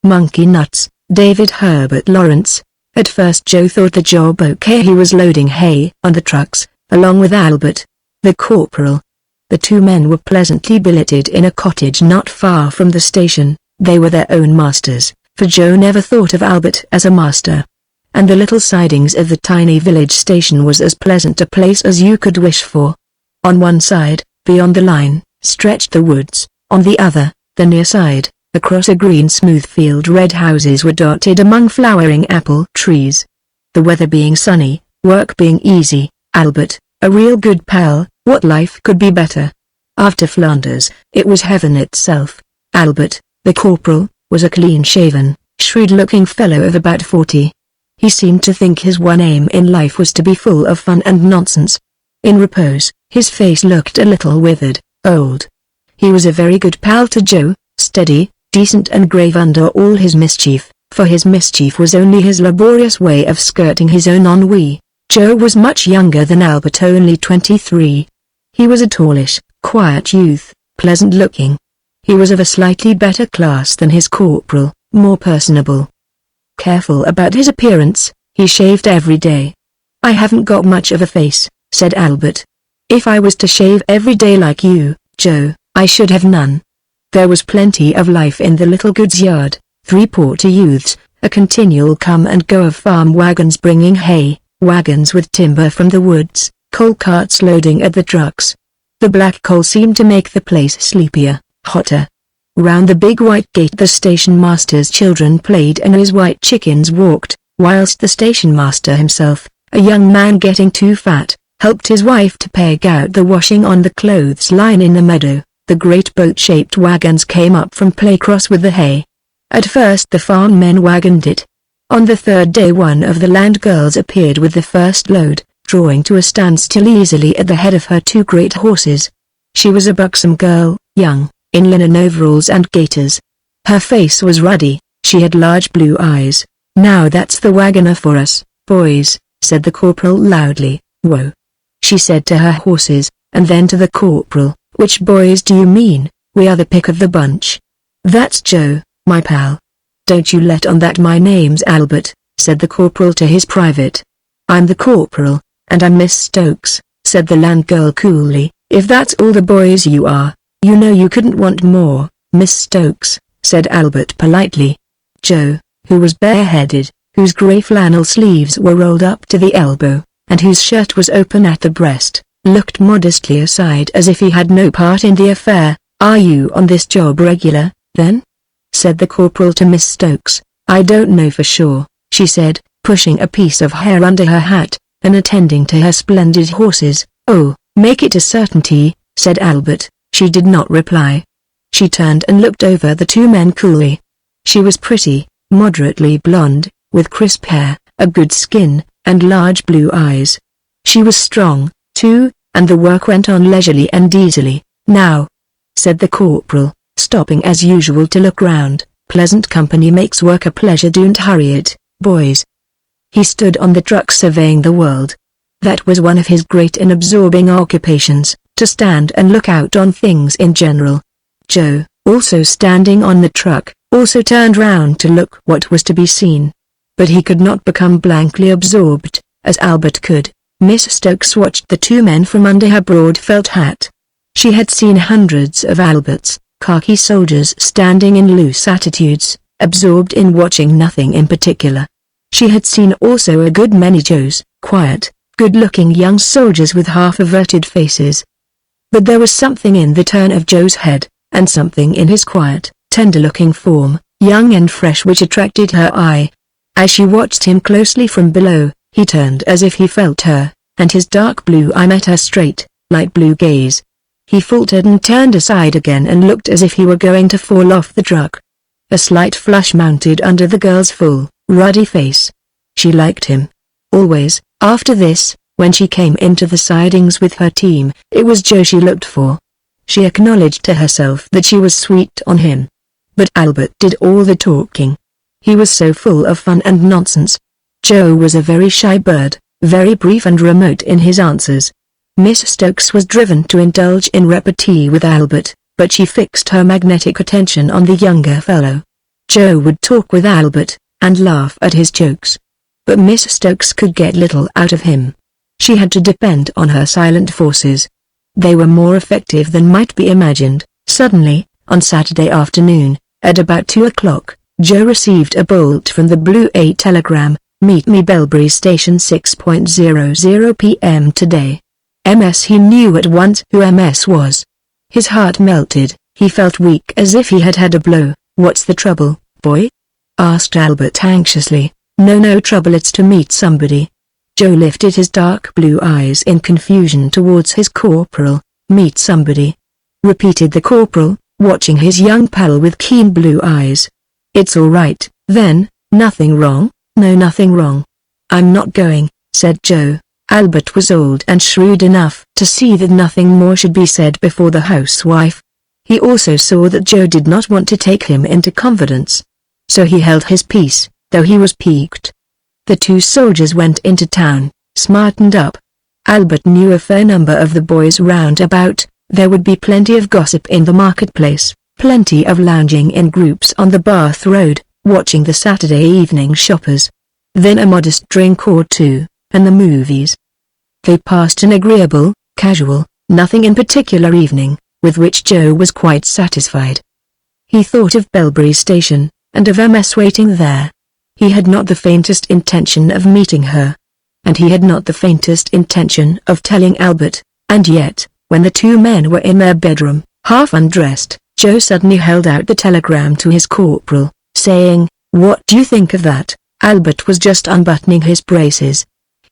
Monkey Nuts, David Herbert Lawrence. At first Joe thought the job okay. He was loading hay on the trucks, along with Albert, the corporal. The two men were pleasantly billeted in a cottage not far from the station. They were their own masters, for Joe never thought of Albert as a master. And the little sidings of the tiny village station was as pleasant a place as you could wish for. On one side, beyond the line, stretched the woods. On the other, the near side, across a green smooth field, red houses were dotted among flowering apple trees. The weather being sunny, work being easy, Albert, a real good pal, what life could be better? After Flanders, it was heaven itself. Albert, the corporal, was a clean-shaven, shrewd-looking fellow of about 40. He seemed to think his one aim in life was to be full of fun and nonsense. In repose, his face looked a little withered, old. He was a very good pal to Joe, steady, decent and grave under all his mischief, for his mischief was only his laborious way of skirting his own ennui. Joe was much younger than Albert, only 23. He was a tallish, quiet youth, pleasant-looking. He was of a slightly better class than his corporal, more personable. Careful about his appearance, he shaved every day. "I haven't got much of a face," said Albert. "If I was to shave every day like you, Joe, I should have none." There was plenty of life in the little goods yard, 3 porter youths, a continual come and go of farm wagons bringing hay, wagons with timber from the woods, coal carts loading at the trucks. The black coal seemed to make the place sleepier, hotter. Round the big white gate the station master's children played and his white chickens walked, whilst the station master himself, a young man getting too fat, helped his wife to peg out the washing on the clothes line in the meadow. The great boat-shaped wagons came up from Playcross with the hay. At first the farm men wagoned it. On the third day one of the land girls appeared with the first load, drawing to a standstill easily at the head of her 2 great horses. She was a buxom girl, young, in linen overalls and gaiters. Her face was ruddy, she had large blue eyes. "Now that's the wagoner for us, boys," said the corporal loudly. "Whoa," she said to her horses, and then to the corporal, "Which boys do you mean? We are the pick of the bunch." "That's Joe, my pal." "Don't you let on that. My name's Albert," said the corporal to his private. "I'm the corporal, and I'm Miss Stokes," said the land girl coolly. "If that's all the boys you are, you know you couldn't want more, Miss Stokes," said Albert politely. Joe, who was bareheaded, whose grey flannel sleeves were rolled up to the elbow, and whose shirt was open at the breast, looked modestly aside as if he had no part in the affair. "Are you on this job regular, then?" said the corporal to Miss Stokes. "I don't know for sure," she said, pushing a piece of hair under her hat, and attending to her splendid horses. "Oh, make it a certainty," said Albert. She did not reply. She turned and looked over the 2 men coolly. She was pretty, moderately blonde, with crisp hair, a good skin, and large blue eyes. She was strong, too, and the work went on leisurely and easily. "Now," said the corporal, stopping as usual to look round, "pleasant company makes work a pleasure. Don't hurry it, boys." He stood on the truck surveying the world. That was one of his great and absorbing occupations, to stand and look out on things in general. Joe, also standing on the truck, also turned round to look what was to be seen. But he could not become blankly absorbed, as Albert could. Miss Stokes watched the 2 men from under her broad felt hat. She had seen hundreds of Alberts, khaki soldiers standing in loose attitudes, absorbed in watching nothing in particular. She had seen also a good many Joes, quiet, good-looking young soldiers with half-averted faces. But there was something in the turn of Joe's head, and something in his quiet, tender-looking form, young and fresh, which attracted her eye. As she watched him closely from below, he turned as if he felt her, and his dark blue eye met her straight, light blue gaze. He faltered and turned aside again and looked as if he were going to fall off the truck. A slight flush mounted under the girl's full, ruddy face. She liked him. Always, after this, when she came into the sidings with her team, it was Joe she looked for. She acknowledged to herself that she was sweet on him. But Albert did all the talking. He was so full of fun and nonsense. Joe was a very shy bird, very brief and remote in his answers. Miss Stokes was driven to indulge in repartee with Albert, but she fixed her magnetic attention on the younger fellow. Joe would talk with Albert, and laugh at his jokes. But Miss Stokes could get little out of him. She had to depend on her silent forces. They were more effective than might be imagined. Suddenly, on Saturday afternoon, at about 2 o'clock, Joe received a bolt from the Blue 8 telegram, "Meet me Belbury Station 6:00 p.m. today." MS. He knew at once who MS was. His heart melted, he felt weak as if he had had a blow. "What's the trouble, boy?" asked Albert anxiously. No trouble, it's to meet somebody." Joe lifted his dark blue eyes in confusion towards his corporal. "Meet somebody?" repeated the corporal, watching his young pal with keen blue eyes. "It's all right, then, nothing wrong?" "No, nothing wrong. I'm not going," said Joe. Albert was old and shrewd enough to see that nothing more should be said before the housewife. He also saw that Joe did not want to take him into confidence. So he held his peace, though he was piqued. The two soldiers went into town, smartened up. Albert knew a fair number of the boys round about. There would be plenty of gossip in the marketplace, plenty of lounging in groups on the Bath Road, watching the Saturday evening shoppers. Then a modest drink or two, and the movies. They passed an agreeable, casual, nothing in particular evening, with which Joe was quite satisfied. He thought of Belbury Station, and of MS waiting there. He had not the faintest intention of meeting her. And he had not the faintest intention of telling Albert, and yet, when the two men were in their bedroom, half undressed, Joe suddenly held out the telegram to his corporal, saying, "What do you think of that?" Albert was just unbuttoning his braces.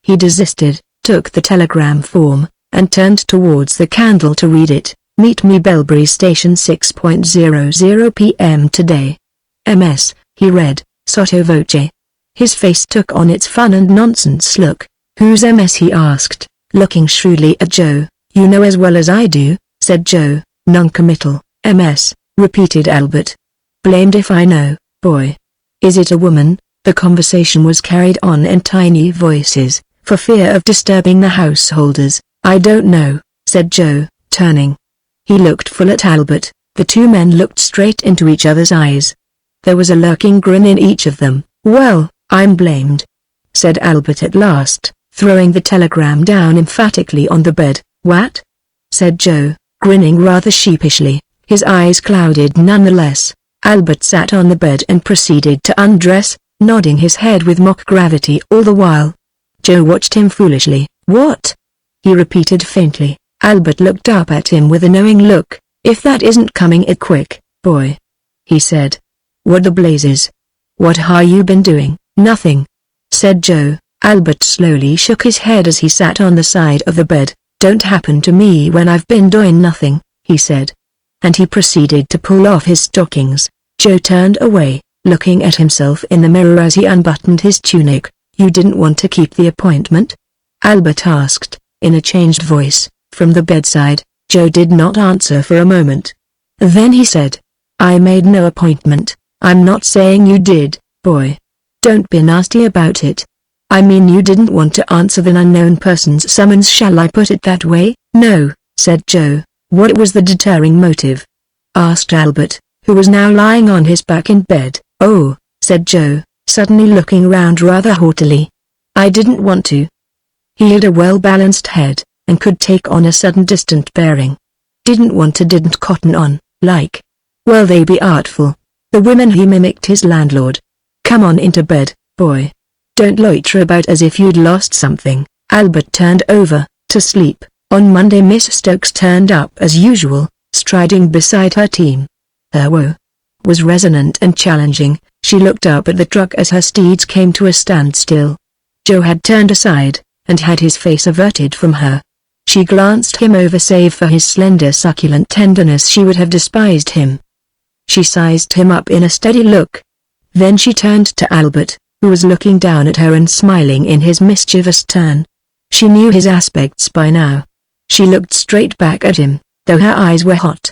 He desisted, took the telegram form, and turned towards the candle to read it. "Meet me Belbury Station 6:00 p.m. today." MS, he read, sotto voce. His face took on its fun and nonsense look. "Who's MS?" he asked, looking shrewdly at Joe. "You know as well as I do," said Joe, noncommittal. "MS," repeated Albert. "Blamed if I know, boy. Is it a woman?" The conversation was carried on in tiny voices, for fear of disturbing the householders. "I don't know," said Joe, turning. He looked full at Albert. The two men looked straight into each other's eyes. There was a lurking grin in each of them. "Well, I'm blamed," said Albert at last, throwing the telegram down emphatically on the bed. "What?" said Joe, grinning rather sheepishly, his eyes clouded nonetheless. Albert sat on the bed and proceeded to undress, nodding his head with mock gravity all the while. Joe watched him foolishly. "What?" he repeated faintly. Albert looked up at him with a knowing look. "If that isn't coming it quick, boy," he said. "What the blazes? What ha' you been doing?" "Nothing," said Joe. Albert slowly shook his head as he sat on the side of the bed. "Don't happen to me when I've been doing nothing," he said. And he proceeded to pull off his stockings. Joe turned away, looking at himself in the mirror as he unbuttoned his tunic. "You didn't want to keep the appointment?" Albert asked, in a changed voice, from the bedside. Joe did not answer for a moment. Then he said, "I made no appointment." "I'm not saying you did, boy. Don't be nasty about it. I mean you didn't want to answer an unknown person's summons, shall I put it that way?" "No," said Joe. "What was the deterring motive?" asked Albert, who was now lying on his back in bed. "Oh," said Joe, suddenly looking round rather haughtily. "I didn't want to." He had a well-balanced head, and could take on a sudden distant bearing. "Didn't want to, didn't cotton on, like. Well, they be artful, the women." He mimicked his landlord. "Come on into bed, boy. Don't loiter about as if you'd lost something." Albert turned over, to sleep. On Monday Miss Stokes turned up as usual, striding beside her team. Her woe was resonant and challenging. She looked up at the truck as her steeds came to a standstill. Joe had turned aside, and had his face averted from her. She glanced him over. Save for his slender succulent tenderness she would have despised him. She sized him up in a steady look. Then she turned to Albert, who was looking down at her and smiling in his mischievous turn. She knew his aspects by now. She looked straight back at him, though her eyes were hot.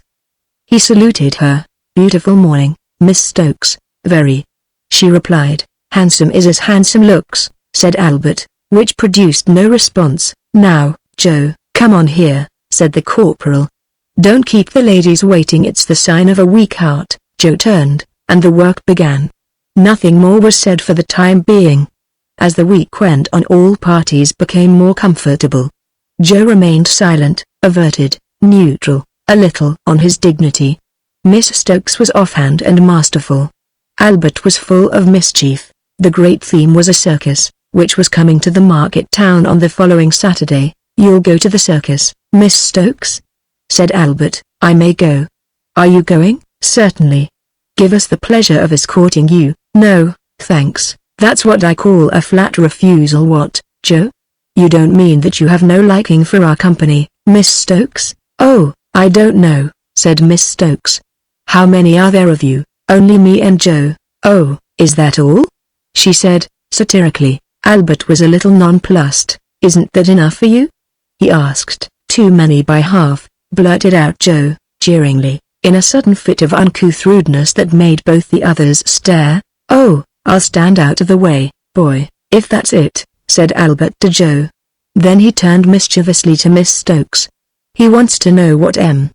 He saluted her. "Beautiful morning, Miss Stokes." "Very," she replied. "Handsome is as handsome looks," said Albert, which produced no response. "Now, Joe, come on here," said the corporal. "Don't keep the ladies waiting, it's the sign of a weak heart." Joe turned, and the work began. Nothing more was said for the time being. As the week went on, all parties became more comfortable. Joe remained silent, averted, neutral, a little on his dignity. Miss Stokes was offhand and masterful. Albert was full of mischief. The great theme was a circus, which was coming to the market town on the following Saturday. "You'll go to the circus, Miss Stokes?" said Albert. "I may go." "Are you going?" "Certainly." "Give us the pleasure of escorting you." "No, thanks. That's what I call a flat refusal." "What, Joe? You don't mean that you have no liking for our company, Miss Stokes?" "Oh, I don't know," said Miss Stokes. "How many are there of you?" "Only me and Joe." "Oh, is that all?" she said, satirically. Albert was a little nonplussed. "Isn't that enough for you?" he asked. "Too many by half," blurted out Joe, jeeringly, in a sudden fit of uncouth rudeness that made both the others stare. "Oh, I'll stand out of the way, boy, if that's it," said Albert to Joe. Then he turned mischievously to Miss Stokes. "He wants to know what M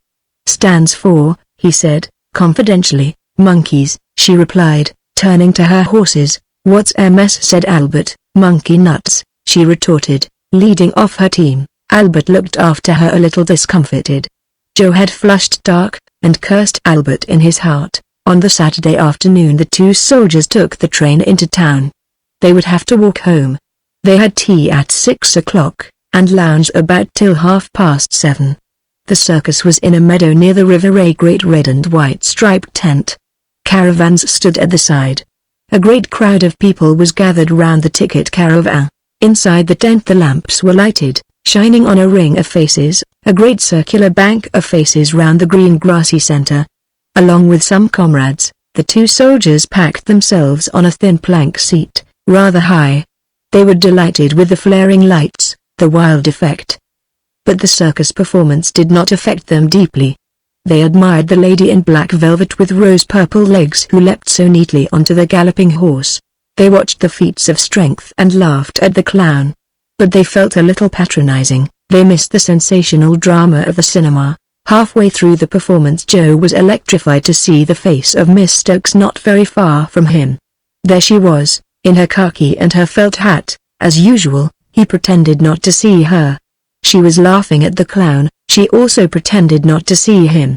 stands for," he said, confidentially. "Monkeys," she replied, turning to her horses. "What's MS?" said Albert. "Monkey nuts," she retorted, leading off her team. Albert looked after her a little discomfited. Joe had flushed dark, and cursed Albert in his heart. On the Saturday afternoon the two soldiers took the train into town. They would have to walk home. They had tea at 6 o'clock, and lounged about till 7:30. The circus was in a meadow near the river, a great red and white striped tent. Caravans stood at the side. A great crowd of people was gathered round the ticket caravan. Inside the tent the lamps were lighted, shining on a ring of faces, a great circular bank of faces round the green grassy center. Along with some comrades, the two soldiers packed themselves on a thin plank seat, rather high. They were delighted with the flaring lights, the wild effect. But the circus performance did not affect them deeply. They admired the lady in black velvet with rose-purple legs who leapt so neatly onto the galloping horse. They watched the feats of strength and laughed at the clown. But they felt a little patronizing. They missed the sensational drama of the cinema. Halfway through the performance Joe was electrified to see the face of Miss Stokes not very far from him. There she was, in her khaki and her felt hat. As usual, he pretended not to see her. She was laughing at the clown. She also pretended not to see him.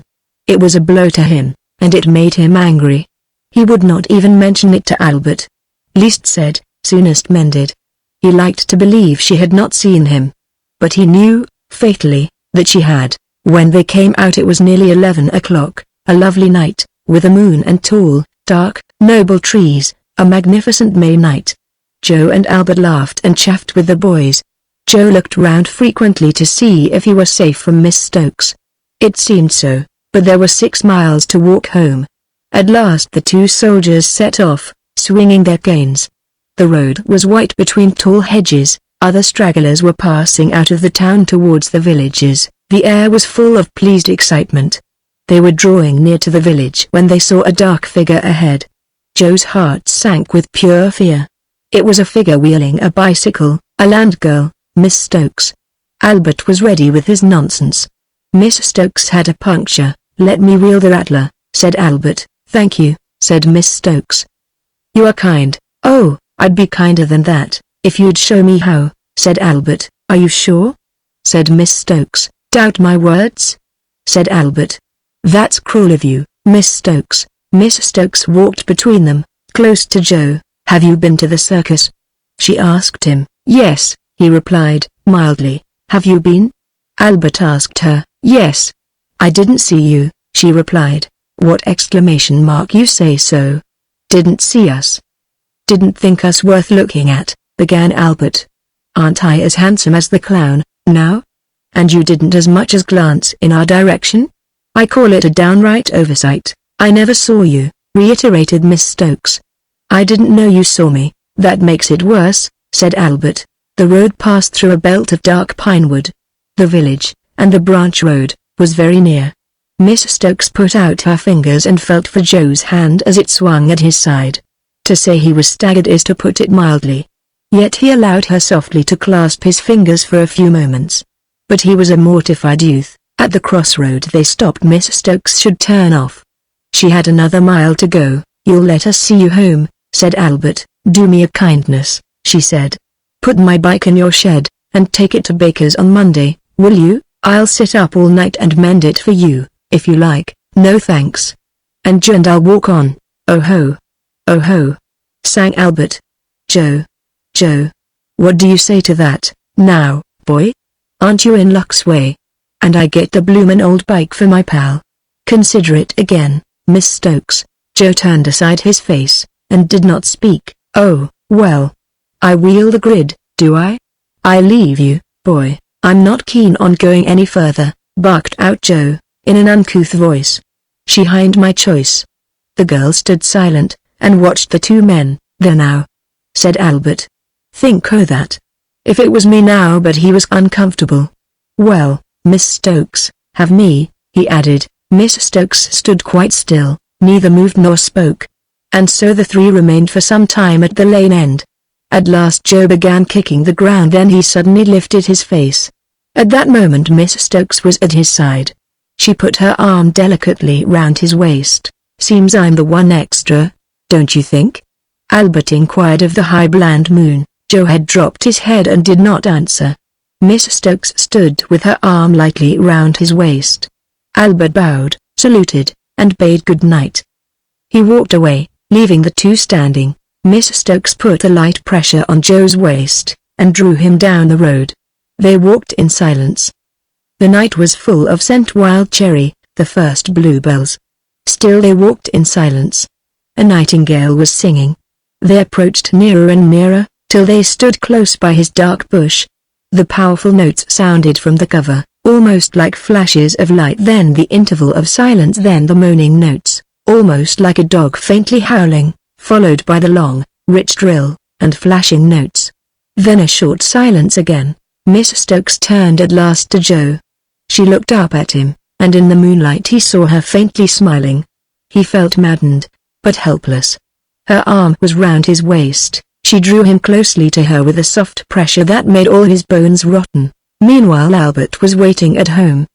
It was a blow to him, and it made him angry. He would not even mention it to Albert. Least said, soonest mended. He liked to believe she had not seen him. But he knew, fatally, that she had. When they came out it was nearly 11 o'clock, a lovely night, with a moon and tall, dark, noble trees, a magnificent May night. Joe and Albert laughed and chaffed with the boys. Joe looked round frequently to see if he was safe from Miss Stokes. It seemed so, but there were 6 miles to walk home. At last the two soldiers set off, swinging their canes. The road was white between tall hedges. Other stragglers were passing out of the town towards the villages. The air was full of pleased excitement. They were drawing near to the village when they saw a dark figure ahead. Joe's heart sank with pure fear. It was a figure wheeling a bicycle, a land girl, Miss Stokes. Albert was ready with his nonsense. "Miss Stokes had a puncture, let me wheel the rattler," said Albert. "Thank you," said Miss Stokes. "You are kind." "Oh, I'd be kinder than that, if you'd show me how," said Albert. "Are you sure?" said Miss Stokes. "Doubt my words?" said Albert. "That's cruel of you, Miss Stokes." Miss Stokes walked between them, close to Joe. "Have you been to the circus?" she asked him. "Yes," he replied, mildly. "Have you been?" Albert asked her. "Yes." "I didn't see you," she replied. "What exclamation mark you say so? Didn't see us? Didn't think us worth looking at," began Albert. "Aren't I as handsome as the clown, now? And you didn't as much as glance in our direction? I call it a downright oversight." "I never saw you," reiterated Miss Stokes. "I didn't know you saw me." "That makes it worse," said Albert. The road passed through a belt of dark pinewood. The village, and the branch road, was very near. Miss Stokes put out her fingers and felt for Joe's hand as it swung at his side. To say he was staggered is to put it mildly. Yet he allowed her softly to clasp his fingers for a few moments. But he was a mortified youth. At the crossroad they stopped. Miss Stokes should turn off. She had another mile to go. "You'll let us see you home," said Albert. "Do me a kindness," she said. "Put my bike in your shed, and take it to Baker's on Monday, will you? I'll sit up all night and mend it for you, if you like." "No thanks. And Joe and I'll walk on." "Oh ho. Oh ho," sang Albert. Joe. What do you say to that, now, boy? Aren't you in luck's way? And I get the bloomin' old bike for my pal. Consider it again, Miss Stokes." Joe turned aside his face, and did not speak. "Oh, well. I wheel the grid, do I? I leave you, boy. I'm not keen on going any further," barked out Joe, in an uncouth voice. "She hind my choice." The girl stood silent, and watched the two men. "There now," said Albert. "Think o' that. If it was me now." But he was uncomfortable. "Well, Miss Stokes, have me," he added. Miss Stokes stood quite still, neither moved nor spoke. And so the three remained for some time at the lane end. At last Joe began kicking the ground, then he suddenly lifted his face. At that moment Miss Stokes was at his side. She put her arm delicately round his waist. "Seems I'm the one extra, don't you think?" Albert inquired of the high bland moon. Joe had dropped his head and did not answer. Miss Stokes stood with her arm lightly round his waist. Albert bowed, saluted, and bade good night. He walked away, leaving the two standing. Miss Stokes put a light pressure on Joe's waist, and drew him down the road. They walked in silence. The night was full of scent wild cherry, the first bluebells. Still they walked in silence. A nightingale was singing. They approached nearer and nearer, till they stood close by his dark bush. The powerful notes sounded from the cover, almost like flashes of light, then the interval of silence, then the moaning notes, almost like a dog faintly howling, followed by the long, rich trill, and flashing notes. Then a short silence again. Miss Stokes turned at last to Joe. She looked up at him, and in the moonlight he saw her faintly smiling. He felt maddened, but helpless. Her arm was round his waist. She drew him closely to her with a soft pressure that made all his bones rotten. Meanwhile Albert was waiting at home.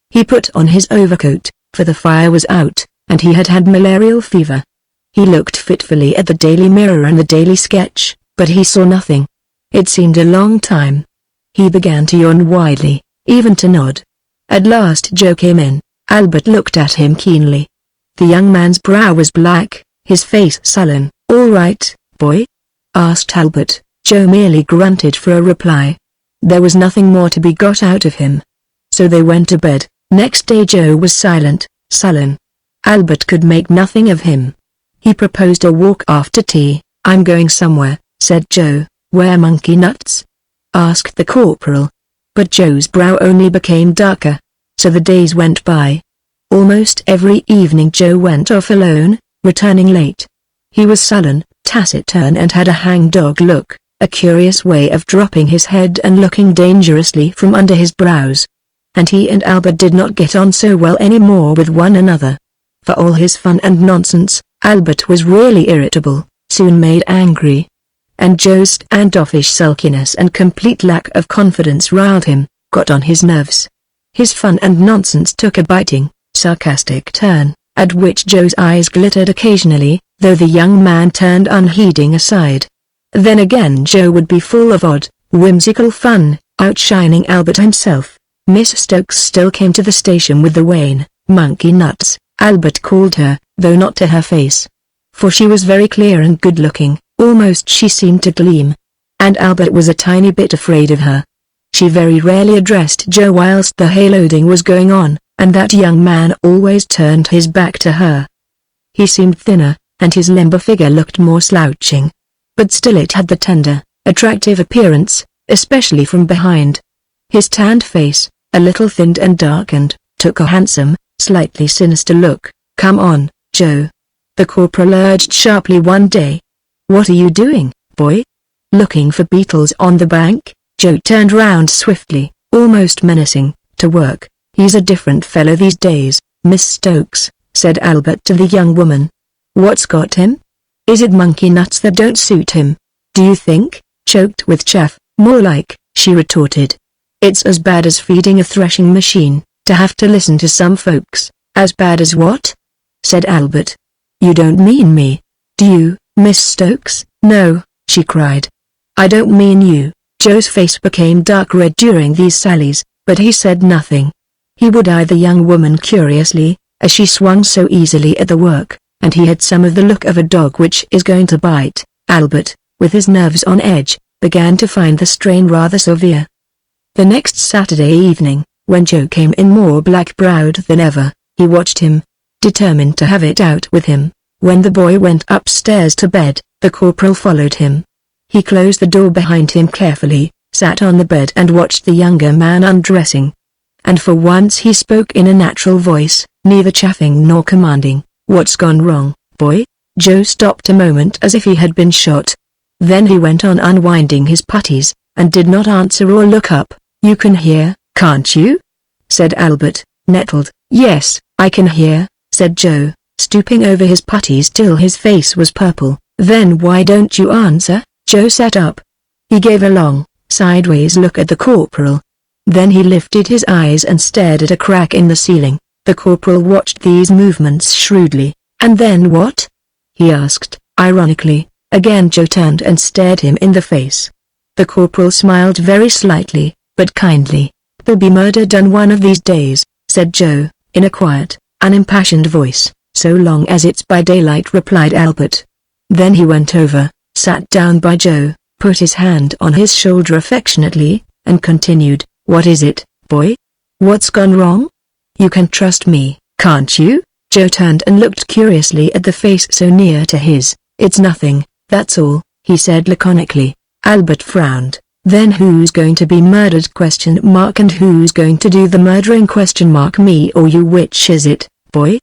He put on his overcoat, for the fire was out, and he had had malarial fever. He looked fitfully at the Daily Mirror and the Daily Sketch, but he saw nothing. It seemed a long time. He began to yawn widely, even to nod. At last Joe came in. Albert looked at him keenly. The young man's brow was black, his face sullen. "All right, boy?" asked Albert. Joe merely grunted for a reply. There was nothing more to be got out of him. So they went to bed. Next day Joe was silent, sullen. Albert could make nothing of him. He proposed a walk after tea. "I'm going somewhere," said Joe. "Where, Monkey Nuts?" asked the corporal. But Joe's brow only became darker. So the days went by. Almost every evening Joe went off alone, returning late. He was sullen, taciturn, and had a hangdog look, a curious way of dropping his head and looking dangerously from under his brows. And he and Albert did not get on so well any more with one another. For all his fun and nonsense, Albert was really irritable, soon made angry. And Joe's standoffish sulkiness and complete lack of confidence riled him, got on his nerves. His fun and nonsense took a biting, sarcastic turn, at which Joe's eyes glittered occasionally, though the young man turned unheeding aside. Then again Joe would be full of odd, whimsical fun, outshining Albert himself. Miss Stokes still came to the station with the wane, Monkey Nuts, Albert called her, though not to her face. For she was very clear and good-looking, almost she seemed to gleam. And Albert was a tiny bit afraid of her. She very rarely addressed Joe whilst the hayloading was going on, and that young man always turned his back to her. He seemed thinner, and his limber figure looked more slouching. But still it had the tender, attractive appearance, especially from behind. His tanned face, a little thinned and darkened, took a handsome, slightly sinister look. "Come on, Joe," the corporal urged sharply one day. "What are you doing, boy? Looking for beetles on the bank?" Joe turned round swiftly, almost menacing. "To work. He's a different fellow these days, Miss Stokes," said Albert to the young woman. "What's got him? Is it Monkey Nuts that don't suit him, do you think?" "Choked with chaff, more like," she retorted. "It's as bad as feeding a threshing machine, to have to listen to some folks." "As bad as what?" said Albert. You don't mean me, do you, Miss Stokes? No, she cried. I don't mean you. Joe's face became dark red during these sallies, but he said nothing. He would eye the young woman curiously, as she swung so easily at the work, and he had some of the look of a dog which is going to bite. Albert, with his nerves on edge, began to find the strain rather severe. The next Saturday evening, when Joe came in more black-browed than ever, he watched him, determined to have it out with him. When the boy went upstairs to bed, the corporal followed him. He closed the door behind him carefully, sat on the bed and watched the younger man undressing. And for once he spoke in a natural voice, neither chaffing nor commanding. What's gone wrong, boy? Joe stopped a moment as if he had been shot. Then he went on unwinding his puttees, and did not answer or look up. You can hear, can't you? Said Albert, nettled. Yes, I can hear, said Joe, stooping over his puttees till his face was purple. Then why don't you answer? Joe sat up. He gave a long, sideways look at the corporal. Then he lifted his eyes and stared at a crack in the ceiling. The corporal watched these movements shrewdly. And then what? He asked, ironically. Again Joe turned and stared him in the face. The corporal smiled very slightly, but kindly. They'll be murdered on one of these days, said Joe, in a quiet, unimpassioned voice. So long as it's by daylight, replied Albert. Then he went over, sat down by Joe, put his hand on his shoulder affectionately, and continued, What is it, boy? What's gone wrong? You can trust me, can't you? Joe turned and looked curiously at the face so near to his. It's nothing, that's all, he said laconically. Albert frowned. Then who's going to be murdered? And who's going to do the murdering? Me or you? Which is it, boy?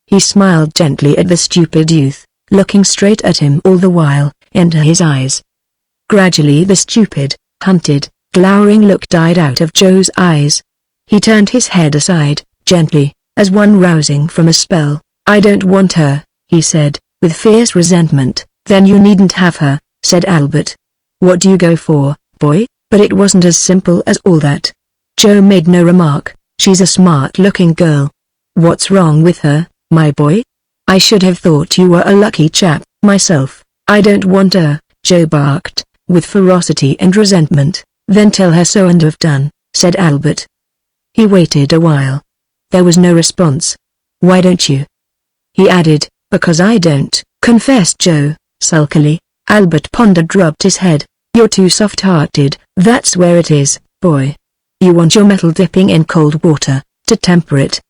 He smiled gently at the stupid youth, looking straight at him all the while, into his eyes. Gradually the stupid, hunted, glowering look died out of Joe's eyes. He turned his head aside, gently, as one rousing from a spell. I don't want her, he said, with fierce resentment. Then you needn't have her, said Albert. What do you go for, boy? But it wasn't as simple as all that. Joe made no remark. She's a smart-looking girl. What's wrong with her, my boy? I should have thought you were a lucky chap, myself. I don't want her, Joe barked, with ferocity and resentment. Then tell her so and have done, said Albert. He waited a while. There was no response. Why don't you? He added, because I don't, confessed Joe, sulkily. Albert pondered, rubbed his head. You're too soft-hearted, that's where it is, boy. You want your metal dipping in cold water, to temper it.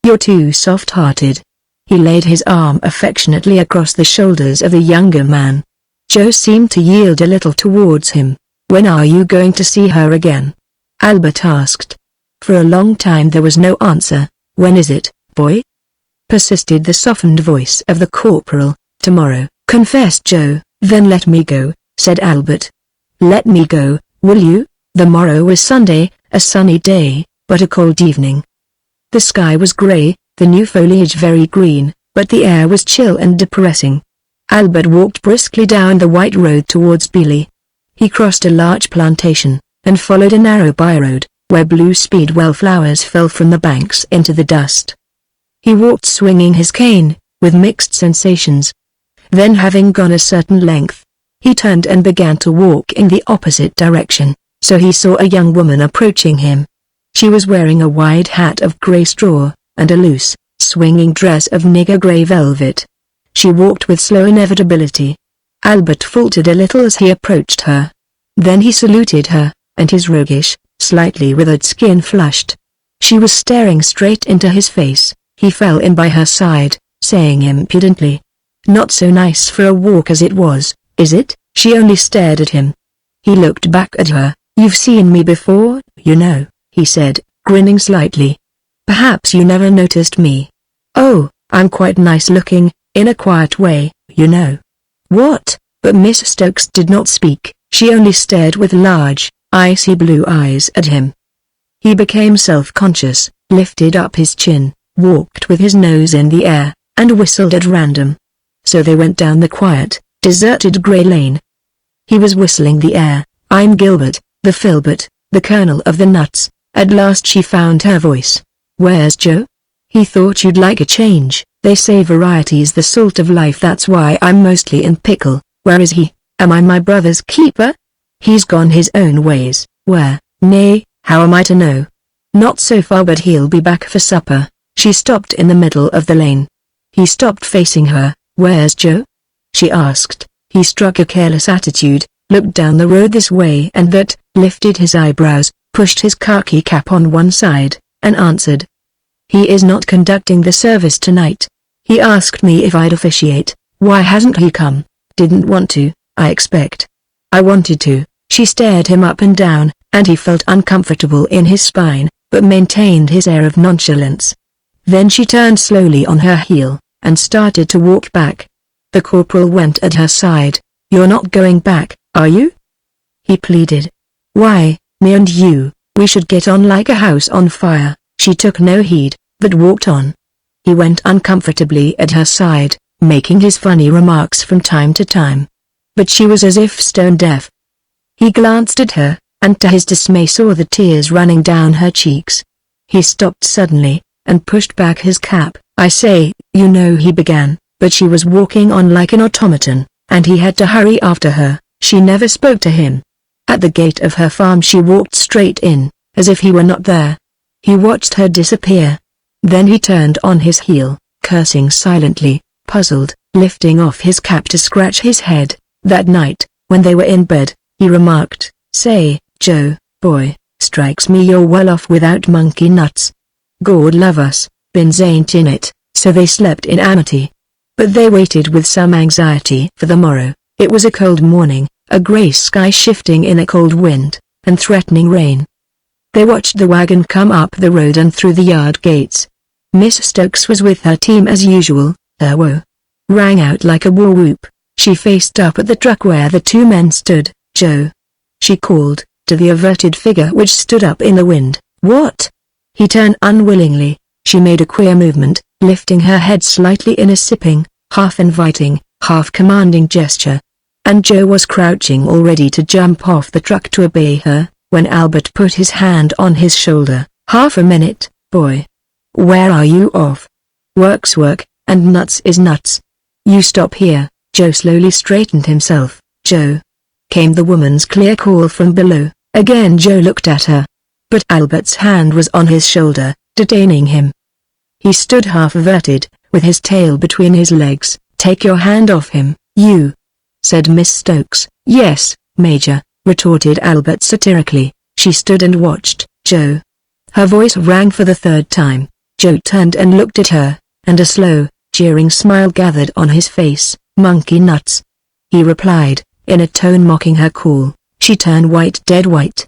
You're too soft-hearted. He laid his arm affectionately across the shoulders of the younger man. Joe seemed to yield a little towards him. When are you going to see her again? Albert asked. For a long time there was no answer. When is it, boy? Persisted the softened voice of the corporal. Tomorrow, confessed Joe. Then let me go, said Albert. Let me go, will you? The morrow was Sunday, a sunny day, but a cold evening. The sky was grey, the new foliage very green, but the air was chill and depressing. Albert walked briskly down the white road towards Beeley. He crossed a large plantation, and followed a narrow byroad, where blue speedwell flowers fell from the banks into the dust. He walked swinging his cane, with mixed sensations. Then having gone a certain length, he turned and began to walk in the opposite direction, so he saw a young woman approaching him. She was wearing a wide hat of grey straw, and a loose, swinging dress of nigger grey velvet. She walked with slow inevitability. Albert faltered a little as he approached her. Then he saluted her, and his roguish, slightly withered skin flushed. She was staring straight into his face. He fell in by her side, saying impudently, "Not so nice for a walk as it was, is it?" She only stared at him. He looked back at her. "You've seen me before, you know," he said, grinning slightly. "Perhaps you never noticed me. Oh, I'm quite nice looking, in a quiet way, you know." "What?" But Miss Stokes did not speak. She only stared with large, icy blue eyes at him. He became self-conscious, lifted up his chin, walked with his nose in the air, and whistled at random. So they went down the quiet, deserted grey lane. He was whistling the air, "I'm Gilbert, the Filbert, the Colonel of the Nuts." At last she found her voice. "Where's Joe?" He thought you'd like a change. They say variety's the salt of life. That's why I'm mostly in pickle. Where is he? Am I my brother's keeper? He's gone his own ways. Where? Nay, how am I to know? Not so far, but he'll be back for supper. She stopped in the middle of the lane. He stopped facing her. Where's Joe? She asked. He struck a careless attitude, looked down the road this way and that, lifted his eyebrows, pushed his khaki cap on one side, and answered. He is not conducting the service tonight. He asked me if I'd officiate. Why hasn't he come? Didn't want to, I expect. I wanted to. She stared him up and down, and he felt uncomfortable in his spine, but maintained his air of nonchalance. Then she turned slowly on her heel, and started to walk back. The corporal went at her side. You're not going back, are you? He pleaded. Why, me and you, we should get on like a house on fire. She took no heed, but walked on. He went uncomfortably at her side, making his funny remarks from time to time. But she was as if stone deaf. He glanced at her, and to his dismay saw the tears running down her cheeks. He stopped suddenly, and pushed back his cap. I say, you know, he began, but she was walking on like an automaton, and he had to hurry after her. She never spoke to him. At the gate of her farm she walked straight in, as if he were not there. He watched her disappear. Then he turned on his heel, cursing silently, puzzled, lifting off his cap to scratch his head. That night, when they were in bed, he remarked, Say, Joe, boy, strikes me you're well off without monkey nuts. God love us, bins ain't in it, so they slept in amity. But they waited with some anxiety for the morrow. It was a cold morning, a grey sky shifting in a cold wind, and threatening rain. They watched the wagon come up the road and through the yard gates. Miss Stokes was with her team as usual. Her woe rang out like a war whoop. She faced up at the truck where the two men stood. Joe, she called, to the averted figure which stood up in the wind. What? He turned unwillingly. She made a queer movement, lifting her head slightly in a sipping, half-inviting, half-commanding gesture. And Joe was crouching all ready to jump off the truck to obey her, when Albert put his hand on his shoulder. Half a minute, boy. Where are you off? Work's work, and nuts is nuts. You stop here. Joe slowly straightened himself. Joe. Came the woman's clear call from below. Again Joe looked at her. But Albert's hand was on his shoulder, detaining him. He stood half-averted, with his tail between his legs. Take your hand off him, you, said Miss Stokes. Yes, Major, retorted Albert satirically. She stood and watched. Joe. Her voice rang for the third time. Joe turned and looked at her, and a slow, jeering smile gathered on his face. Monkey nuts, he replied, in a tone mocking her call. She turned white, dead white.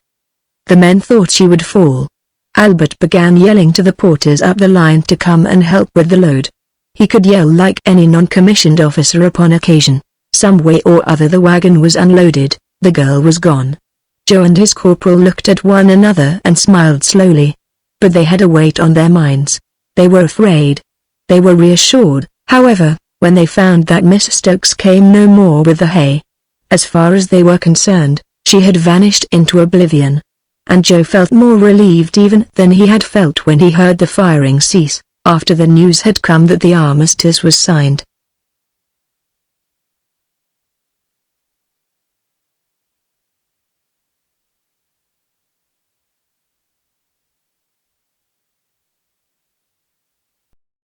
The men thought she would fall. Albert began yelling to the porters up the line to come and help with the load. He could yell like any non-commissioned officer upon occasion. Some way or other the wagon was unloaded, the girl was gone. Joe and his corporal looked at one another and smiled slowly. But they had a weight on their minds. They were afraid. They were reassured, however, when they found that Miss Stokes came no more with the hay. As far as they were concerned, she had vanished into oblivion. And Joe felt more relieved even than he had felt when he heard the firing cease, after the news had come that the armistice was signed.